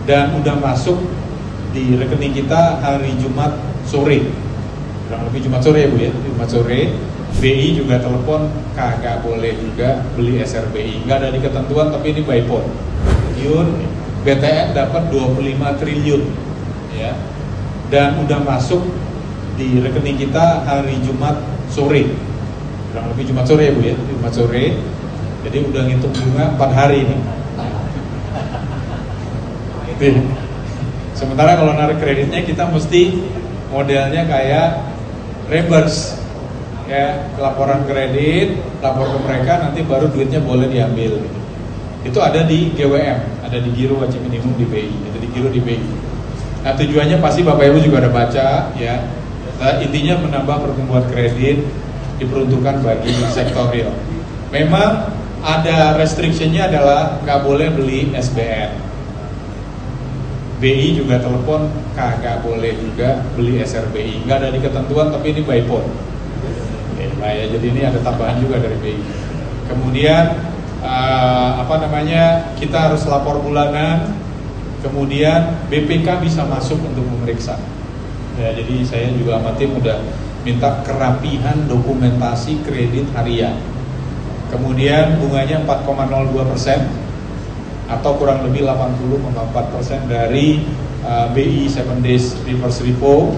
dan udah masuk di rekening kita hari Jumat sore, kurang lebih Jumat sore ya Bu ya, Jumat sore. BI juga telepon kagak boleh juga beli SRBI, nggak ada di ketentuan tapi ini by phone. BTN dapat 25 triliun ya, dan udah masuk di rekening kita hari Jumat sore, kurang lebih Jumat sore ya Bu ya, Jumat sore. Jadi udah ngitung bunga 4 hari ini. Sementara kalau narik kreditnya kita mesti modelnya kayak reverse ya, laporan kredit, lapor ke mereka, nanti baru duitnya boleh diambil. Itu ada di GWM, ada di Giro Wajib Minimum di BI, ada di Giro di BI. Nah tujuannya pasti Bapak Ibu juga ada baca ya. Nah, intinya menambah pertumbuhan kredit diperuntukkan bagi sektor real. Memang ada restriksinya adalah nggak boleh beli SBN. BI juga telepon kagak boleh juga beli SRBI, nggak ada di ketentuan tapi ini by phone. Nah ya, jadi ini ada tambahan juga dari BI. Kemudian kita harus lapor bulanan. Kemudian BPK bisa masuk untuk memeriksa. Ya, jadi saya juga sama tim udah minta kerapihan dokumentasi kredit harian. Kemudian bunganya 4,02%. Atau kurang lebih 80,4% dari BI 7 days reverse repo.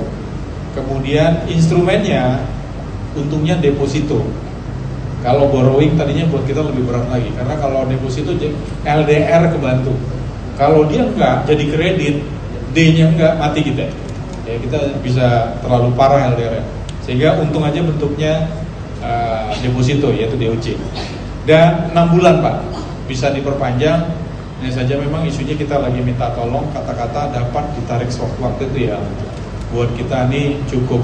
Kemudian instrumennya untungnya deposito. Kalau borrowing tadinya buat kita lebih berat lagi, karena kalau deposito LDR kebantu. Kalau dia enggak jadi kredit, D-nya enggak, mati kita. Ya kita bisa terlalu parah LDR. Sehingga untung aja bentuknya deposito, yaitu DOC. Dan 6 bulan Pak, bisa diperpanjang. Ini saja memang isunya kita lagi minta tolong kata-kata dapat ditarik sewaktu-waktu itu ya. Buat kita ini cukup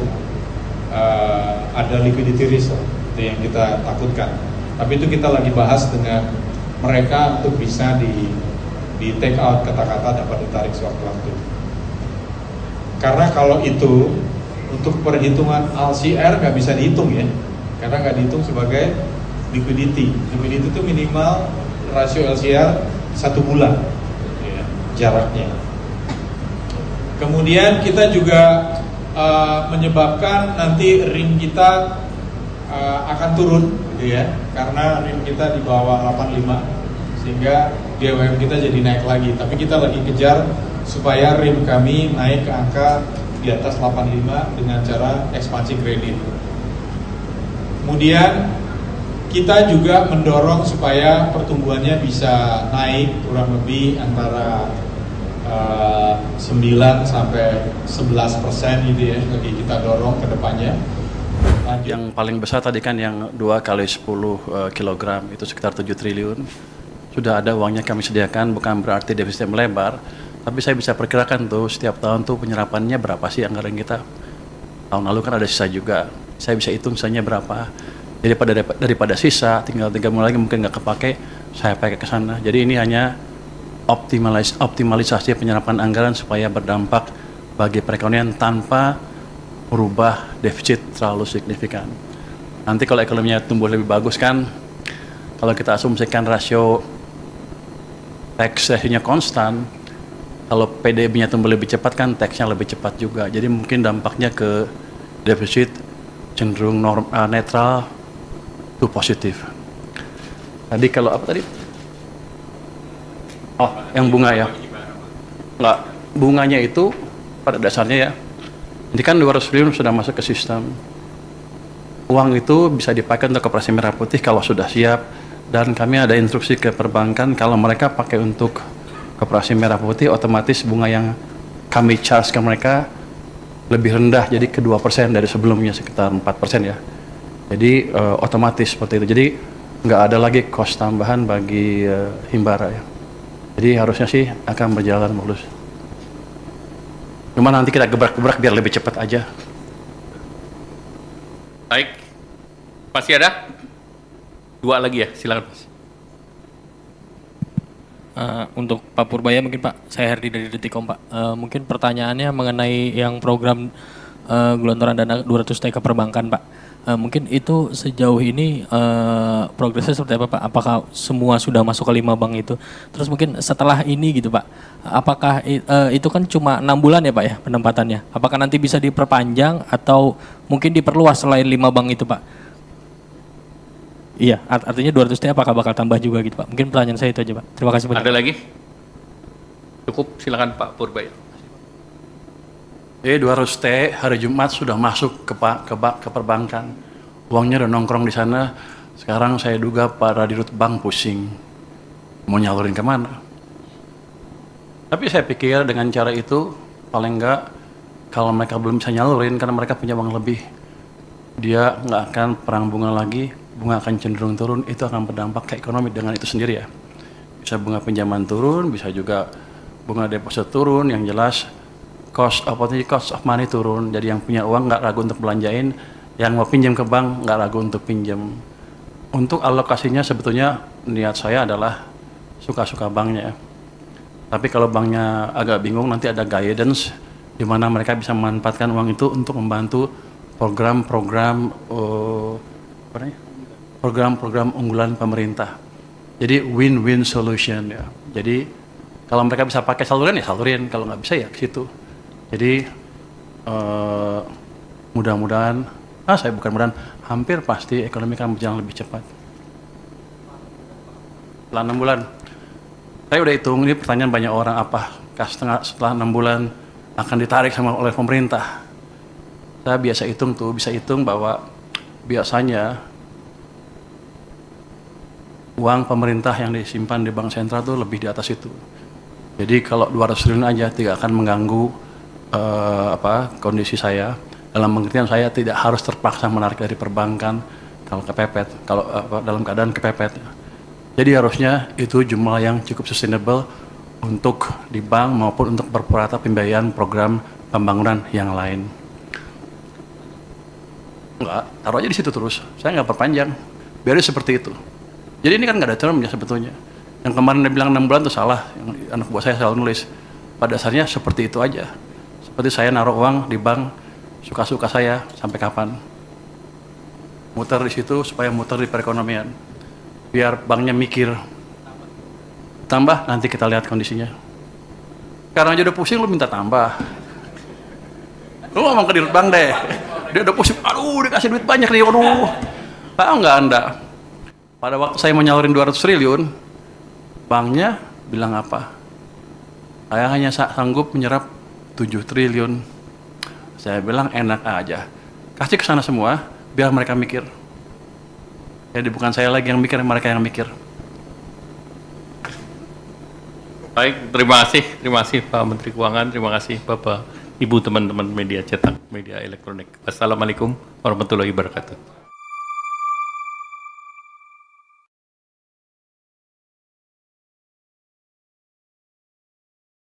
ada liquidity risk itu yang kita takutkan. Tapi itu kita lagi bahas dengan mereka untuk bisa di take out kata-kata dapat ditarik sewaktu-waktu. Karena kalau itu untuk perhitungan LCR nggak bisa dihitung ya, karena nggak dihitung sebagai liquidity. Liquidity itu minimal rasio LCR 1 bulan ya, jaraknya. Kemudian kita juga menyebabkan nanti RIM kita akan turun gitu ya, karena RIM kita di bawah 85 sehingga GWM kita jadi naik lagi. Tapi kita lagi kejar supaya RIM kami naik ke angka di atas 85 dengan cara ekspansi kredit. Kemudian kita juga mendorong supaya pertumbuhannya bisa naik kurang lebih antara 9 sampai 11% gitu ya, lagi kita dorong ke depannya. Yang paling besar tadi kan yang 2 kali 10 kg itu sekitar 7 triliun. Sudah ada uangnya kami sediakan, bukan berarti defisitnya melebar, tapi saya bisa perkirakan tuh setiap tahun tuh penyerapannya berapa sih anggaran kita. Tahun lalu kan ada sisa juga, saya bisa hitung sisanya berapa. Jadi daripada sisa, tinggal 3 bulan lagi mungkin nggak kepake, saya pakai ke sana. Jadi ini hanya optimalisasi penyerapan anggaran supaya berdampak bagi perekonomian tanpa merubah defisit terlalu signifikan. Nanti kalau ekonominya tumbuh lebih bagus kan, kalau kita asumsikan rasio tax ratio-nya konstan, kalau PDB-nya tumbuh lebih cepat kan tax-nya lebih cepat juga. Jadi mungkin dampaknya ke defisit cenderung netral itu positif. Tadi kalau apa tadi? Oh, yang bunga ya. Enggak, bunganya itu pada dasarnya ya. Ini kan 200 triliun sudah masuk ke sistem. Uang itu bisa dipakai untuk Koperasi Merah Putih kalau sudah siap, dan kami ada instruksi ke perbankan kalau mereka pakai untuk Koperasi Merah Putih, otomatis bunga yang kami charge ke mereka lebih rendah, jadi ke 2% dari sebelumnya sekitar 4% ya. Jadi otomatis seperti itu. Jadi nggak ada lagi cost tambahan bagi Himbara ya. Jadi harusnya sih akan berjalan mulus. Cuma nanti kita gebrak-gebrak biar lebih cepat aja. Baik, masih ada? 2 lagi ya, silakan Mas. Untuk Pak Purbaya mungkin Pak, saya Herdi dari Detikom Pak. Mungkin pertanyaannya mengenai yang program gelontoran dana 200 TK perbankan Pak. Mungkin itu sejauh ini progresnya seperti apa Pak? Apakah semua sudah masuk ke 5 bank itu? Terus mungkin setelah ini gitu Pak, apakah itu kan cuma 6 bulan ya Pak ya penempatannya? Apakah nanti bisa diperpanjang atau mungkin diperluas selain 5 bank itu Pak? Iya, artinya 200T apakah bakal tambah juga gitu Pak? Mungkin pertanyaan saya itu aja Pak. Terima kasih banyak. Ada lagi? Cukup, silakan Pak Purbaya. Jadi 200T hari Jumat sudah masuk ke perbankan. Uangnya udah nongkrong di sana. Sekarang saya duga para dirut bank pusing. Mau nyalurin kemana? Tapi saya pikir dengan cara itu, paling enggak kalau mereka belum bisa nyalurin karena mereka punya uang lebih, dia nggak akan perang bunga lagi, bunga akan cenderung turun, itu akan berdampak ke ekonomi dengan itu sendiri ya. Bisa bunga pinjaman turun, bisa juga bunga deposit turun, yang jelas cost of money turun, jadi yang punya uang nggak ragu untuk belanjain, yang mau pinjam ke bank nggak ragu untuk pinjam. Untuk alokasinya sebetulnya niat saya adalah suka-suka banknya. Tapi kalau banknya agak bingung, nanti ada guidance di mana mereka bisa memanfaatkan uang itu untuk membantu program-program unggulan pemerintah. Jadi win-win solution ya. Jadi kalau mereka bisa pakai saluran ya salurin, kalau nggak bisa ya ke situ. Jadi mudah-mudahan, hampir pasti ekonomi akan berjalan lebih cepat. Setelah 6 bulan, saya udah hitung, ini pertanyaan banyak orang, apakah setelah 6 bulan akan ditarik oleh pemerintah. Saya bisa hitung bahwa biasanya uang pemerintah yang disimpan di bank sentral itu lebih di atas itu. Jadi kalau 200 triliun aja tidak akan mengganggu kondisi saya. Dalam pengertian saya tidak harus terpaksa menarik dari perbankan kalau kepepet, dalam keadaan kepepet. Jadi harusnya itu jumlah yang cukup sustainable untuk di bank maupun untuk perpurata pembiayaan program pembangunan yang lain. Enggak, taruh aja di situ terus. Saya nggak perpanjang. Biar seperti itu. Jadi ini kan nggak ada termnya sebetulnya. Yang kemarin dia bilang 6 bulan itu salah. Yang anak buah saya selalu nulis. Pada dasarnya seperti itu aja. Seperti saya naruh uang di bank suka-suka saya sampai kapan. Muter di situ supaya muter di perekonomian. Biar banknya mikir. Tambah nanti kita lihat kondisinya. Sekarang aja udah pusing lu minta tambah. Lu ngomong ke dirut bank deh. Dia udah pusing. Aduh, dikasih duit banyak nih. Aduh. Tahu nggak Anda? Pada waktu saya mau nyalurin 200 triliun, banknya bilang apa? Saya hanya sanggup menyerap 7 triliun. Saya bilang enak aja. Kasih ke sana semua, biar mereka mikir. Jadi bukan saya lagi yang mikir, mereka yang mikir. Baik, terima kasih Pak Menteri Keuangan, terima kasih Bapak, Ibu, teman-teman media cetak, media elektronik. Assalamualaikum warahmatullahi wabarakatuh.